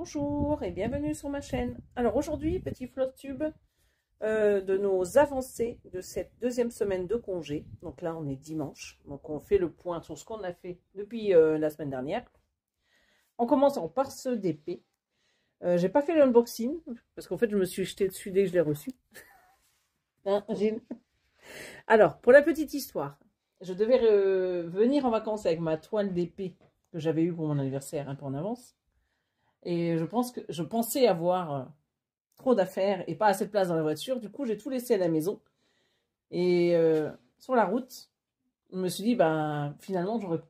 Bonjour et bienvenue sur ma chaîne. Alors aujourd'hui, petit floss-tube de nos avancées de cette deuxième semaine de congé. Donc là, on est dimanche. Donc on fait le point sur ce qu'on a fait depuis la semaine dernière. On commence par ce DP. J'ai pas fait l'unboxing parce qu'en fait, je me suis jetée dessus dès que je l'ai reçu. Hein, Gilles? Alors, pour la petite histoire, je devais venir en vacances avec ma toile d'épée que j'avais eue pour mon anniversaire un peu en avance. Et je pensais avoir trop d'affaires et pas assez de place dans la voiture. Du coup, j'ai tout laissé à la maison. Et sur la route, je me suis dit, ben, finalement, j'aurais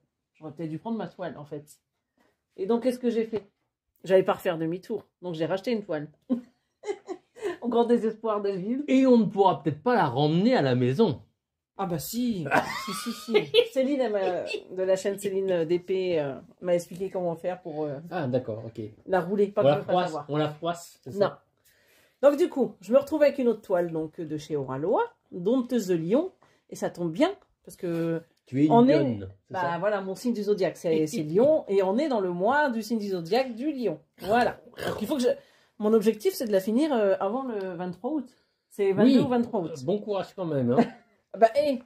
peut-être dû prendre ma toile, en fait. Et donc, qu'est-ce que j'ai fait? J'allais pas refaire demi-tour. Donc, j'ai racheté une toile. Au grand désespoir de Gilles. Et on ne pourra peut-être pas la ramener à la maison. Ah bah si, si. Céline, de la chaîne Céline DP, m'a expliqué comment faire pour Ah d'accord, ok. la rouler. Pas On la froisse, c'est ça? Non. Donc du coup, je me retrouve avec une autre toile donc, de chez Oraloa, Dompteuse de Lion. Et ça tombe bien, parce que... Tu es une lionne, c'est bah ça? voilà, mon signe du zodiaque, c'est Lion. Et on est dans le mois du signe du zodiaque du Lion. Voilà. Donc il faut que mon objectif, c'est de la finir avant le 23 août. C'est 22 ou 23 août. Bon courage quand même. Hein. Bah, hé,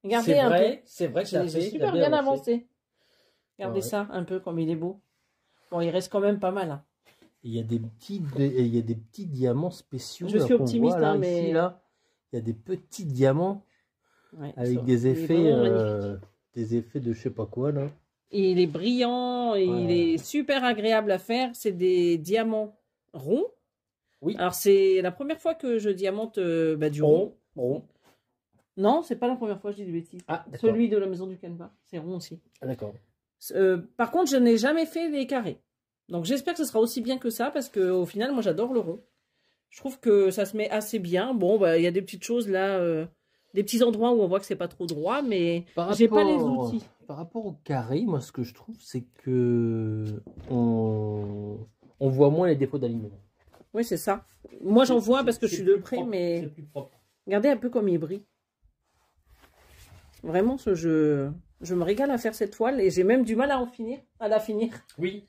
regardez un peu. C'est vrai que ça j'ai super bien avancé. Regardez ça, un peu comme il est beau. Bon, il reste quand même pas mal. Hein. Il y a des petits diamants spéciaux. Je suis optimiste, là, mais... Ici, là, il y a des petits diamants avec des effets de je sais pas quoi, là. Et il est brillant, et il est super agréable à faire. C'est des diamants ronds. Oui. Alors, c'est la première fois que je diamante du rond. Non, c'est pas la première fois, je dis des bêtises. Ah, celui de la maison du Canva, c'est rond aussi. Ah, d'accord. Par contre, je n'ai jamais fait les carrés. Donc, j'espère que ce sera aussi bien que ça, parce qu'au final, moi, j'adore le rond. Je trouve que ça se met assez bien. Bon, bah, il y a des petites choses là, des petits endroits où on voit que c'est pas trop droit, mais j'ai pas les outils. Par rapport au carré, moi, ce que je trouve, c'est que on voit moins les défauts d'alignement. Oui, c'est ça. Moi, j'en vois parce que je suis de près, mais c'est plus propre. Regardez un peu comme il brille. Vraiment, je me régale à faire cette toile et j'ai même du mal à la finir. Oui.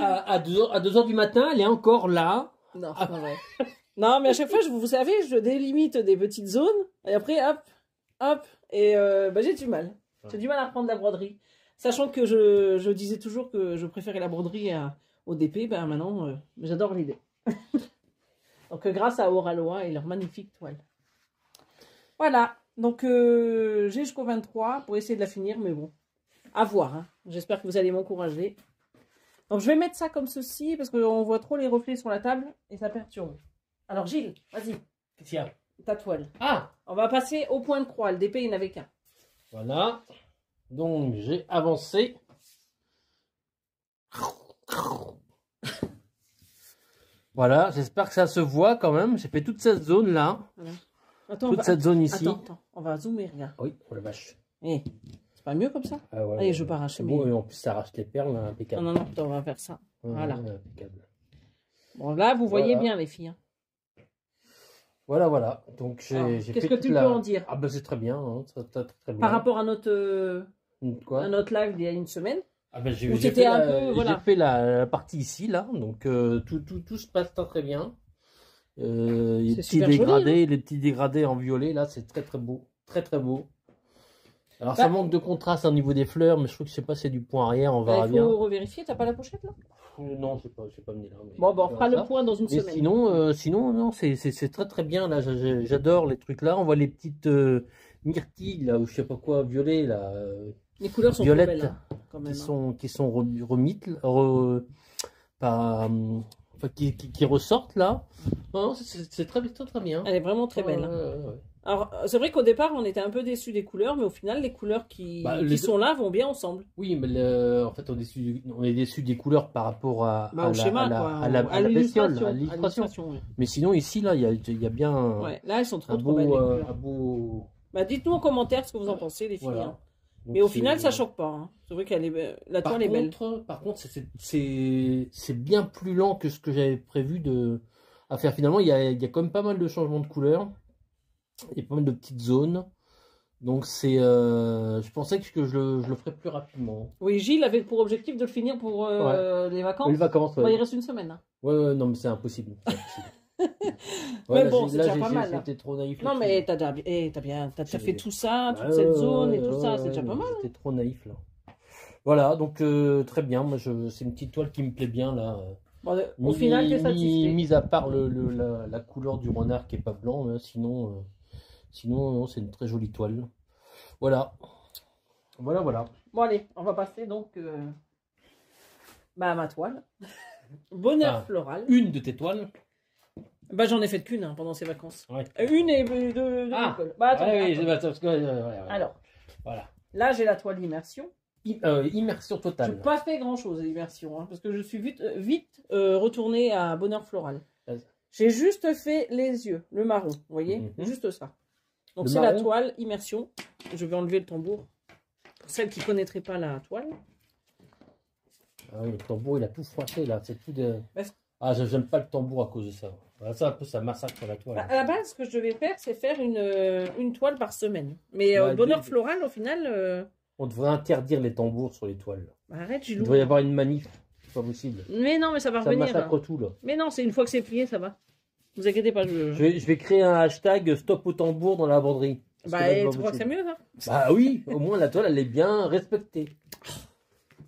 À 2h du matin, elle est encore là. Non, c'est pas vrai. Non, mais à chaque fois, vous savez, je délimite des petites zones et après, hop, et j'ai du mal. J'ai du mal à reprendre la broderie. Sachant que je disais toujours que je préférais la broderie au DP, ben maintenant, j'adore l'idée. Donc, grâce à Oraloa et leur magnifique toile. Voilà. Donc, j'ai jusqu'au 23 pour essayer de la finir, mais bon, à voir. Hein. J'espère que vous allez m'encourager. Donc, je vais mettre ça comme ceci, parce qu'on voit trop les reflets sur la table, et ça perturbe. Alors, Gilles, vas-y. Qu'est-ce qu'il y a? Ta toile. Ah! On va passer au point de croix. Le DP, il n'y en avait qu'un. Voilà. Donc, j'ai avancé. Voilà, j'espère que ça se voit quand même. J'ai fait toute cette zone-là. Voilà. Attends, toute cette zone ici. Attends, on va zoomer, regarde. Oui, oh la vache. Eh, c'est pas mieux comme ça? Ah ouais, allez, je vais pas arracher. Bon, et en plus, ça arrache les perles, là, impeccable. Non, on va faire ça. Voilà. Impeccable. Bon, là, vous voyez bien, les filles. Hein. Voilà. Donc, j'ai qu'est-ce que tu peux en dire? Ah, ben, c'est très bien. Hein. Très bien. Par rapport à notre live d'il y a une semaine? Ah ben, j'ai fait la partie ici, là. Donc, tout se passe très bien. Les petits dégradés, les petits dégradés en violet, là, c'est très beau. Très beau. Alors, ça manque de contraste au niveau des fleurs, mais je trouve que c'est pas c'est du point arrière, on verra bien. Il faut revérifier, t'as pas la pochette, là? Non, je sais pas venir là. Mais bon, on fera le point dans une semaine. Sinon, non, c'est très bien, là. J'adore les trucs là. On voit les petites myrtilles, là, ou je sais pas quoi, violet, là. Les couleurs sont violettes, belles, hein, quand même. Qui sont remises, qui ressortent là. Non, c'est très bien. Elle est vraiment très belle. Hein. Alors, c'est vrai qu'au départ, on était un peu déçus des couleurs, mais au final, les couleurs qui sont là vont bien ensemble. Oui, mais en fait, on est déçus des couleurs par rapport au schéma, à l'illustration. Oui. Mais sinon, ici, là, il y a bien. Ouais, là, elles sont trop belles. Bah, dites-nous en commentaire ce que vous en pensez, les filles. Voilà. Hein. Mais au final, ça choque pas. Hein. C'est vrai la toile est belle. Par contre, c'est bien plus lent que ce que j'avais prévu à faire. Finalement, il y a quand même pas mal de changements de couleurs. Il y a pas mal de petites zones. Donc c'est, je pensais que je le ferais plus rapidement. Oui, Gilles avait pour objectif de le finir pour les vacances. Les vacances, ouais. Il reste une semaine. Hein. Ouais, non, mais c'est impossible. Mais bon, c'est déjà pas mal. J'étais trop naïf. Non, mais t'as fait tout ça, toute cette zone et tout ça, c'est déjà pas mal. J'étais trop naïf là. Voilà, donc très bien. Moi, c'est une petite toile qui me plaît bien là. Bon, au final, t'es satisfait. Mis à part la couleur du renard qui est pas blanc, hein, sinon c'est une très jolie toile. Voilà. Voilà. Bon, allez, on va passer donc à ma toile. Bonheur floral. Une de tes toiles. Bah, j'en ai fait qu'une hein, pendant ces vacances. Ouais. Une et de l'école. Bah, attends. Alors, voilà. Là, j'ai la toile immersion. Immersion totale. Je n'ai pas fait grand chose à l'immersion, hein, parce que je suis vite retournée à Bonheur floral. J'ai juste fait les yeux, le marron, vous voyez, juste ça. Donc c'est la toile immersion. Je vais enlever le tambour. Pour celles qui ne connaîtraient pas la toile. Ah oui, le tambour il a tout froissé là, c'est tout de... Ah, j'aime pas le tambour à cause de ça. Ça un peu ça massacre la toile. À la base, ce que je devais faire, c'est faire une toile par semaine. Mais Bonheur floral, au final... On devrait interdire les tambours sur les toiles. Arrête, Gilou. Il devrait y avoir une manif, c'est pas possible. Mais non, mais ça va revenir. Ça massacre tout là. Mais non, c'est une fois que c'est plié, ça va. Vous inquiétez pas. Je vais créer un hashtag stop au tambour dans la banderie. Bah, tu crois que c'est mieux, ça? Bah oui, au moins la toile, elle est bien respectée.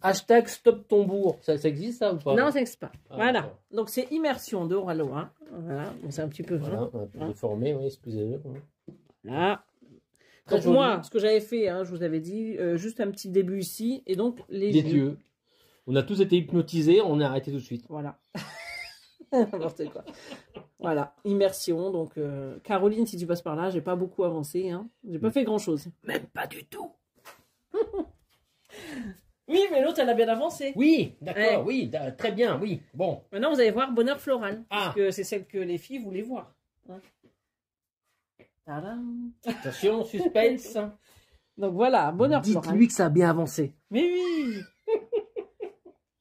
Hashtag stop tambour. Ça existe ça ou pas? Non, ça n'existe pas. Voilà. Donc c'est immersion de Oralo. Hein. Voilà. Bon, c'est un petit peu. Voilà, un peu déformé, oui, excusez-le. Là. Donc moi, ce que j'avais fait, hein, je vous avais dit, juste un petit début ici, et donc les yeux. On a tous été hypnotisés, on a arrêté tout de suite. Voilà. N'importe quoi. Voilà, immersion. Donc Caroline, si tu passes par là, j'ai pas beaucoup avancé, hein. J'ai pas fait grand chose. Même pas du tout. Oui, mais l'autre, elle a bien avancé. Oui, d'accord, oui, très bien, oui. Bon. Maintenant, vous allez voir Bonheur floral, parce que c'est celle que les filles voulaient voir. Hein. Attention, suspense. Donc voilà, Bonheur floral. Dites-lui que ça a bien avancé. Mais oui.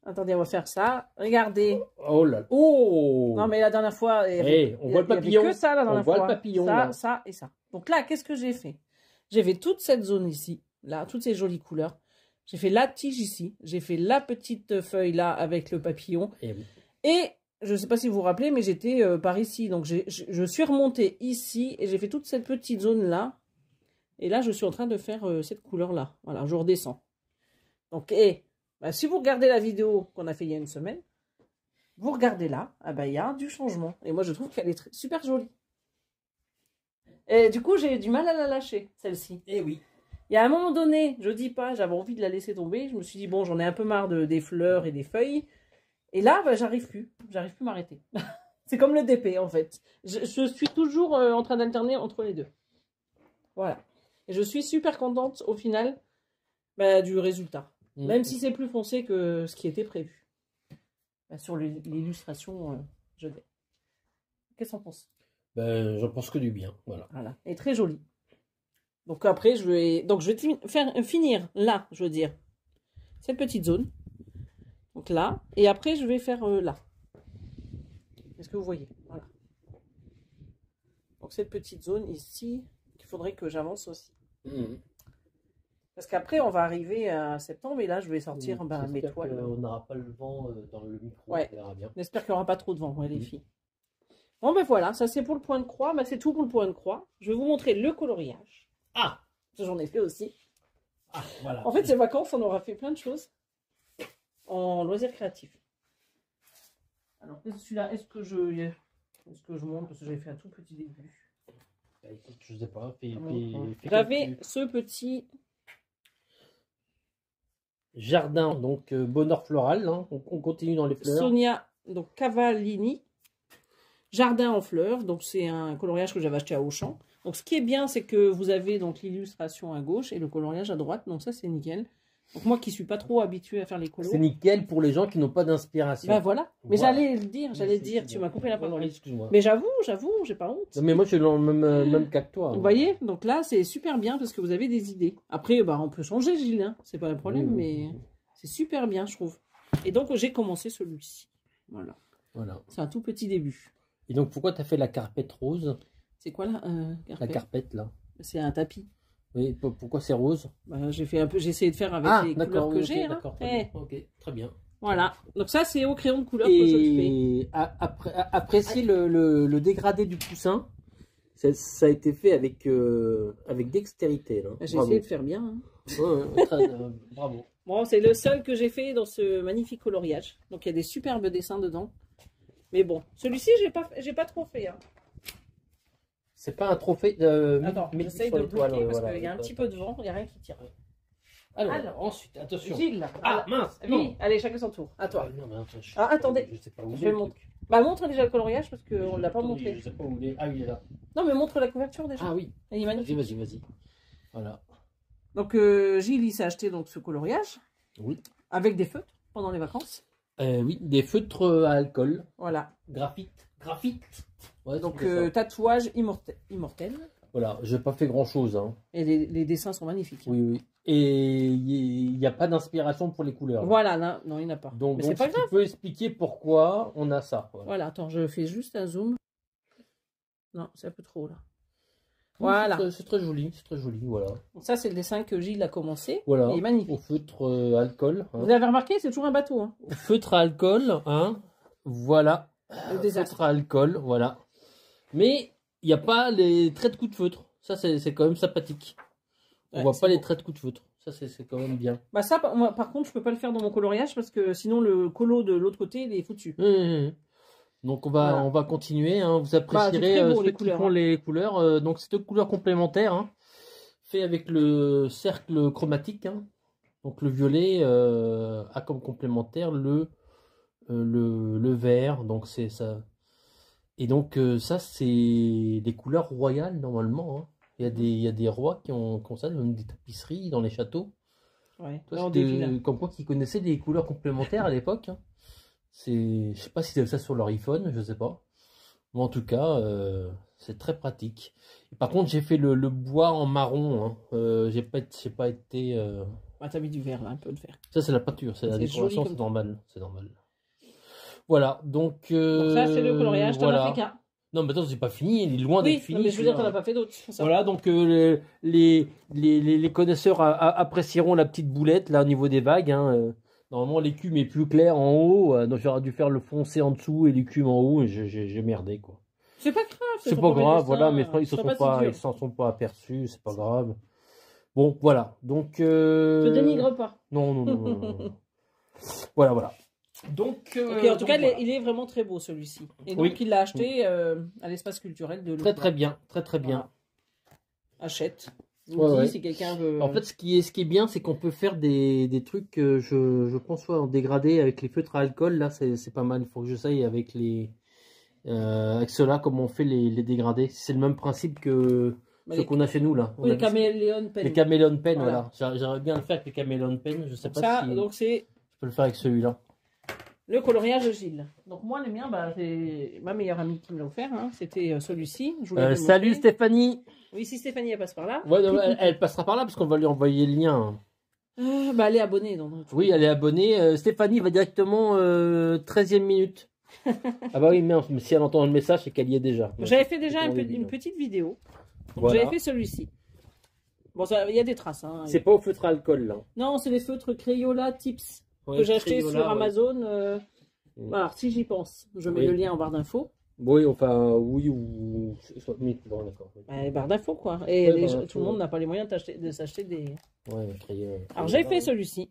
Attendez, on va faire ça. Regardez. Oh là là. Oh. Non, mais la dernière fois, on voit le papillon. Que ça, la dernière fois. On voit le papillon. Ça et ça. Donc là, qu'est-ce que j'ai fait? J'ai fait toute cette zone ici, là, toutes ces jolies couleurs. J'ai fait la tige ici. J'ai fait la petite feuille là avec le papillon. Et je ne sais pas si vous vous rappelez, mais j'étais par ici. Donc je suis remontée ici et j'ai fait toute cette petite zone là. Et là, je suis en train de faire cette couleur là. Voilà, je redescends. Donc, si vous regardez la vidéo qu'on a fait il y a une semaine, vous regardez là, il y a du changement. Et moi, je trouve qu'elle est super jolie. Et du coup, j'ai du mal à la lâcher, celle-ci. Eh oui. Il y a un moment donné, je dis pas, j'avais envie de la laisser tomber. Je me suis dit, bon, j'en ai un peu marre des fleurs et des feuilles. Et là, j'arrive plus m'arrêter. C'est comme le DP, en fait. Je suis toujours en train d'alterner entre les deux. Voilà. Et je suis super contente, au final, du résultat. Même si c'est plus foncé que ce qui était prévu. Sur l'illustration, je dis. Qu'est-ce qu'on pense? J'en pense que du bien. Voilà. Et très joli. Donc après, je vais finir là, je veux dire. Cette petite zone. Donc là. Et après, je vais faire là. Est-ce que vous voyez? Voilà. Donc cette petite zone ici, qu'il faudrait que j'avance aussi. Parce qu'après, on va arriver à septembre et là, je vais sortir mes toiles. On n'aura pas le vent dans le micro. Ouais. J'espère qu'il n'y aura pas trop de vent, les filles. Bon, voilà, ça c'est pour le point de croix. C'est tout pour le point de croix. Je vais vous montrer le coloriage. J'en ai fait aussi. Voilà. En fait, ces vacances, on aura fait plein de choses en loisirs créatifs. Alors, celui-là, est-ce que je montre? Parce que j'avais fait un tout petit début. Écoute, je sais pas. J'avais ce petit jardin, donc bonheur floral. Hein. On continue dans les fleurs. Sonia, donc Cavallini. Jardin en fleurs. Donc, c'est un coloriage que j'avais acheté à Auchan. Donc, ce qui est bien, c'est que vous avez donc l'illustration à gauche et le coloriage à droite. Donc, ça, c'est nickel. Donc, moi qui suis pas trop habituée à faire les colos. C'est nickel pour les gens qui n'ont pas d'inspiration. Voilà. Mais j'allais le dire, tu m'as coupé la parole. Excuse-moi. Mais j'avoue, j'ai pas honte. Non, mais moi, je suis dans le même cas que toi. Vous voyez? Donc là, c'est super bien parce que vous avez des idées. Après, on peut changer, Gilles. Hein. C'est pas un problème, mais c'est super bien, je trouve. Et donc, j'ai commencé celui-ci. Voilà. C'est un tout petit début. Et donc, pourquoi tu as fait la carpette rose? C'est quoi là la carpette, là? C'est un tapis. Oui, pourquoi c'est rose? J'ai essayé de faire avec les couleurs que j'ai. D'accord, ok, très bien. Voilà, donc ça c'est au crayon de couleur que je le fais. Et appréciez le dégradé du poussin. Ça a été fait avec dextérité. J'ai essayé de faire bien. Bravo. Bon, c'est le seul que j'ai fait dans ce magnifique coloriage. Donc il y a des superbes dessins dedans. Mais bon, celui-ci j'ai pas trop fait. Hein. C'est pas un trophée. Attends, j'essaye de bloquer parce qu'il y a un petit peu de vent, il n'y a rien qui tire. Alors, ensuite, attention. Gilles, ah, mince. Oui, allez, chacun son tour. À toi. Non, mais attendez. Je sais pas où je vais montrer. Bah, montre déjà le coloriage parce qu'on ne l'a pas montré. Je sais pas où il est. Ah, il est là. Non, mais montre la couverture déjà. Ah oui. Il est magnifique. Vas-y. Voilà. Donc, Gilles, il s'est acheté donc, ce coloriage. Oui. Avec des feutres pendant les vacances. Oui, des feutres à alcool. Voilà. Graphite. Ouais, donc, tatouage immortel. Voilà, j'ai pas fait grand chose. Hein. Et les dessins sont magnifiques. Oui. Et il n'y a pas d'inspiration pour les couleurs. Voilà, non, il n'y en a pas. Donc c'est pas grave. Tu peux expliquer pourquoi on a ça. Voilà, attends, je fais juste un zoom. Non, c'est un peu trop là. Voilà. C'est très joli, voilà. Donc ça, c'est le dessin que Gilles a commencé. Voilà, il est magnifique. Au feutre alcool. Hein. Vous avez remarqué, c'est toujours un bateau. Hein. Au feutre à alcool, hein. Voilà. Le feutre à alcool, voilà. Mais il n'y a pas les traits de coup de feutre. Ça, c'est quand même sympathique. On voit pas les traits de coup de feutre. Ça, c'est quand même bien. Bah ça, moi, par contre, je peux pas le faire dans mon coloriage parce que sinon, le colo de l'autre côté, il est foutu. Donc, on va continuer. Hein. Vous apprécierez ceux qui font les couleurs. Donc, c'est deux couleurs complémentaires. Hein. Fait avec le cercle chromatique. Hein. Donc, le violet a comme complémentaire le vert. Donc, c'est ça. Et donc, ça, c'est des couleurs royales, normalement. Hein. Il y a des rois qui ont ça, même des tapisseries dans les châteaux. Ouais, comme quoi qui connaissaient des couleurs complémentaires à l'époque. Hein. Je sais pas si c'était ça sur leur iPhone, je sais pas. Mais en tout cas, c'est très pratique. Et par contre, j'ai fait le bois en marron. Hein. J'ai pas été. T'as mis du vert là, un peu de vert. Ça, c'est la peinture, c'est la décoration, c'est normal. Voilà, donc ça, c'est le coloriage, t'en as fait qu'un. Non, mais attends, c'est pas fini, il est loin d'être fini. Mais je veux dire, t'en as pas fait d'autres. Voilà, donc les connaisseurs apprécieront la petite boulette là au niveau des vagues. Hein. Normalement, l'écume est plus claire en haut, donc j'aurais dû faire le foncé en dessous et l'écume en haut, et j'ai merdé quoi. C'est pas grave. C'est pas grave, voilà, mais ils s'en sont pas aperçus, c'est pas grave. Bon, voilà, donc. Je dénigre pas. Non. Voilà. Donc, en tout cas, il est vraiment très beau celui-ci. Et donc, il l'a acheté à l'espace culturel de l'Ouest. Très bien. Voilà. Achète. Si quelqu'un veut. En fait, ce qui est bien, c'est qu'on peut faire des trucs que je conçois en dégradé avec les feutres à alcool. Là, c'est pas mal. Il faut que j'essaye avec avec ceux-là, comment on fait les dégradés. C'est le même principe que ce qu'on a chez nous là. Les caméléon pen. Les caméléon pen, voilà. J'aimerais bien le faire avec les caméléon pen. Je sais pas si. Donc c'est. Je peux le faire avec celui-là. Le coloriage de Gilles. Donc moi, les miens, c'est ma meilleure amie qui me l'a offert. Hein. C'était celui-ci. Salut Stéphanie. Oui, si Stéphanie elle passe par là. Ouais, elle passera par là parce qu'on va lui envoyer le lien. Elle est abonnée. Donc. Oui, elle est abonnée. Stéphanie va directement 13e minute. Ah bah oui, mais si elle entend le message, c'est qu'elle y est déjà. J'avais fait déjà une petite vidéo. Voilà. J'avais fait celui-ci. Bon, il y a des traces. Hein. C'est pas au feutre à alcool là. Non, c'est les feutres Crayola Tips. Que j'ai acheté sur Amazon. Alors, si j'y pense, je mets le lien en barre d'infos. Oui, enfin, oui, bon, d'accord. Barre d'infos, quoi. Et tout le monde n'a pas les moyens de s'acheter des. Alors, j'ai fait celui-ci.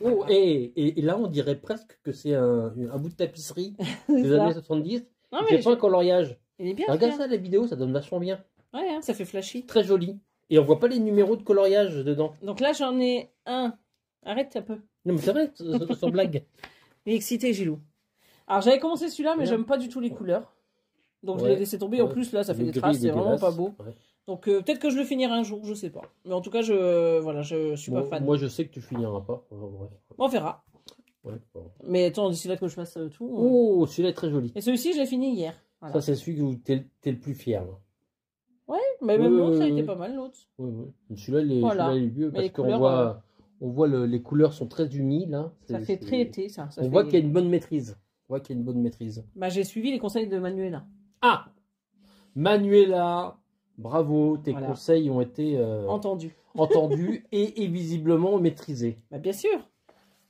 Oh, et là, on dirait presque que c'est un bout de tapisserie des années 70. Non, mais c'est pas un coloriage. Il est bien. Regarde ça, la vidéo, ça donne vachement bien. Ouais, hein, ça fait flashy. Très joli. Et on voit pas les numéros de coloriage dedans. Donc là, j'en ai un. Arrête un peu. Non, mais c'est vrai, sans blague. Il est excité, Gilou. Alors, j'avais commencé celui-là, mais j'aime pas du tout les couleurs. Donc, je l'ai laissé tomber. En plus, là, ça fait des traces. C'est vraiment pas beau. Ouais. Donc, peut-être que je le finirai un jour, je sais pas. Mais en tout cas, je suis pas fan. Moi, je sais que tu finiras pas. On verra. Ouais, mais attends, d'ici là que je fasse tout. Oh, celui-là est très joli. Et celui-ci, je l'ai fini hier. Voilà. Ça, c'est celui où t'es le plus fier. Là. Ouais, mais même l'autre, ça a été pas mal, l'autre. Oui. Celui-là, il est mieux parce qu'on voit les couleurs sont très unies, là. Ça fait très été, ça. On voit qu'il y a une bonne maîtrise. J'ai suivi les conseils de Manuela. Ah, Manuela, Bravo, tes conseils ont été entendus et visiblement maîtrisés. Bah, bien sûr.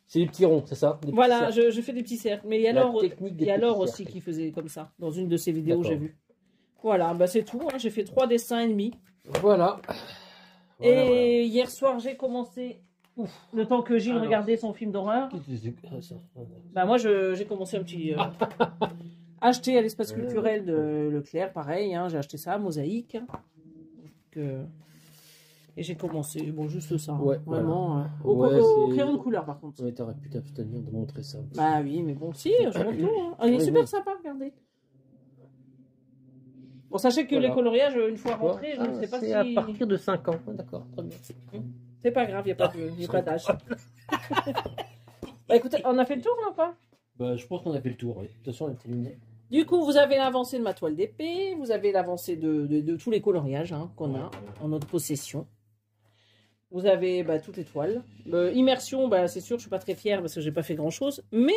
C'est des petits ronds, c'est ça? Voilà, je fais des petits cercles. Mais il y a Laure aussi qui faisait comme ça. Dans une de ses vidéos, j'ai vu. Voilà, bah c'est tout. Hein. J'ai fait 3 dessins et demi. Voilà. Et hier soir, j'ai commencé... Le temps que Gilles regardait son film d'horreur. Bah moi, j'ai commencé un petit... acheter à l'espace culturel de Leclerc, pareil. Hein, j'ai acheté ça, Mosaïque. Et j'ai commencé, bon, juste ça. Ouais, vraiment. Au crayon de couleur, par contre. Ouais, t'aurais pu t'abstenir de montrer ça. Bah oui, mais bon, si, je montre tout. Hein. Il est super sympa, regardez. Bon, sachez que les coloriages, une fois rentrés, je ne sais pas si... C'est à partir de 5 ans. D'accord, très bien. C'est pas grave, il n'y a pas d'âge. Bah écoutez, on a fait le tour, non pas? Bah, je pense qu'on a fait le tour, oui. De toute façon, on est illuminé. Du coup, vous avez l'avancée de ma toile d'épée, vous avez l'avancée de tous les coloriages qu'on a en notre possession. Vous avez toutes les toiles. Immersion, c'est sûr, je suis pas très fière parce que j'ai pas fait grand chose, mais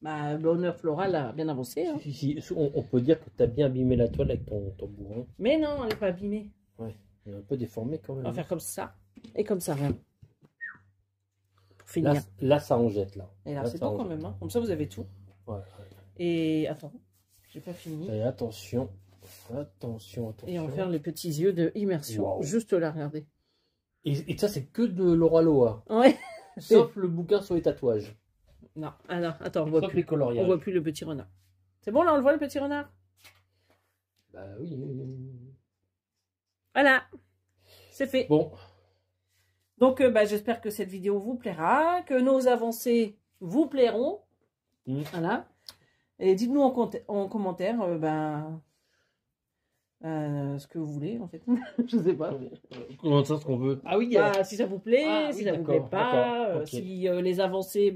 l'honneur floral a bien avancé. Hein. Si, on peut dire que tu as bien abîmé la toile avec ton bourrin. Mais non, elle n'est pas abîmée. Ouais, elle est un peu déformée quand même. On va faire comme ça et comme ça, rien. Pour finir. Là, ça en jette là. Et là c'est bon quand même. Hein. Comme ça, vous avez tout. Ouais. Et attends, j'ai pas fini. Et attention. Et on va faire les petits yeux de immersion. Wow. Juste là, regardez. Et ça, c'est que de Laura Loa. Ouais. Sauf le bouquin sur les tatouages. Non, attends, on voit Sauf plus. Les coloriages. On voit plus le petit renard. C'est bon, là, on le voit, le petit renard? Bah oui. Voilà. C'est fait. Bon. Donc, j'espère que cette vidéo vous plaira, que nos avancées vous plairont. Voilà. Et dites-nous en commentaire, ce que vous voulez, en fait. Je sais pas. Comment ça, ce qu'on veut? Ah oui, si ça vous plaît, si ça vous plaît pas, si les avancées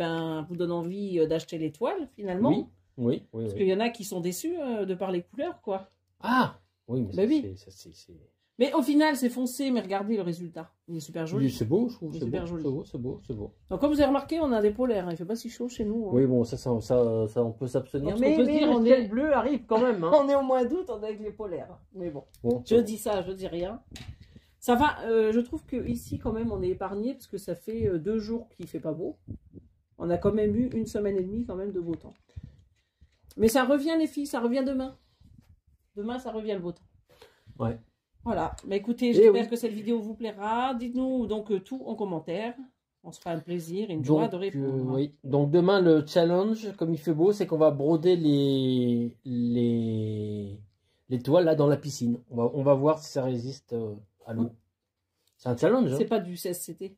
vous donnent envie d'acheter les toiles, finalement. Oui. Parce qu'il y en a qui sont déçus de par les couleurs, quoi. Ah oui, mais c'est... Mais au final, c'est foncé, mais regardez le résultat. Il est super joli. Oui, c'est beau, je trouve. C'est super joli. C'est beau. Donc, comme vous avez remarqué, on a des polaires. Il fait pas si chaud chez nous. Hein. Oui, bon, ça on peut s'abstenir. Mais on peut se dire, le ciel bleu arrive quand même. Hein. On est au mois d'août, on est avec les polaires. Mais bon, je dis ça, je dis rien. Ça va, je trouve que ici quand même, on est épargné parce que ça fait 2 jours qu'il fait pas beau. On a quand même eu 1 semaine et demie quand même de beau temps. Mais ça revient les filles, ça revient demain. Demain, ça revient le beau temps. Ouais. Voilà, écoutez, j'espère que cette vidéo vous plaira. Dites-nous donc tout en commentaire. On se fera un plaisir et une joie de répondre. Oui. Donc demain, le challenge, comme il fait beau, c'est qu'on va broder les toiles là dans la piscine. On va voir si ça résiste à l'eau. C'est un challenge. C'est pas du CSCT.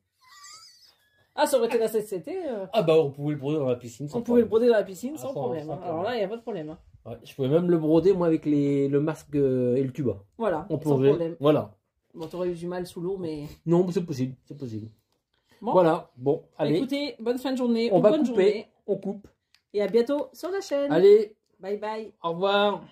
Ah, ça aurait été la CSCT. Ah bah on pouvait le broder dans la piscine. On pouvait le broder dans la piscine sans problème. Alors là, il n'y a pas de problème. Hein. Ouais, je pouvais même le broder, moi, avec le masque et le tuba. Voilà, sans problème. Voilà. Bon, t'aurais eu du mal sous l'eau, mais... Non, c'est possible, Bon. Voilà, bon, allez. Écoutez, bonne fin de journée. On va couper, on coupe. Et à bientôt sur la chaîne. Allez. Bye bye. Au revoir.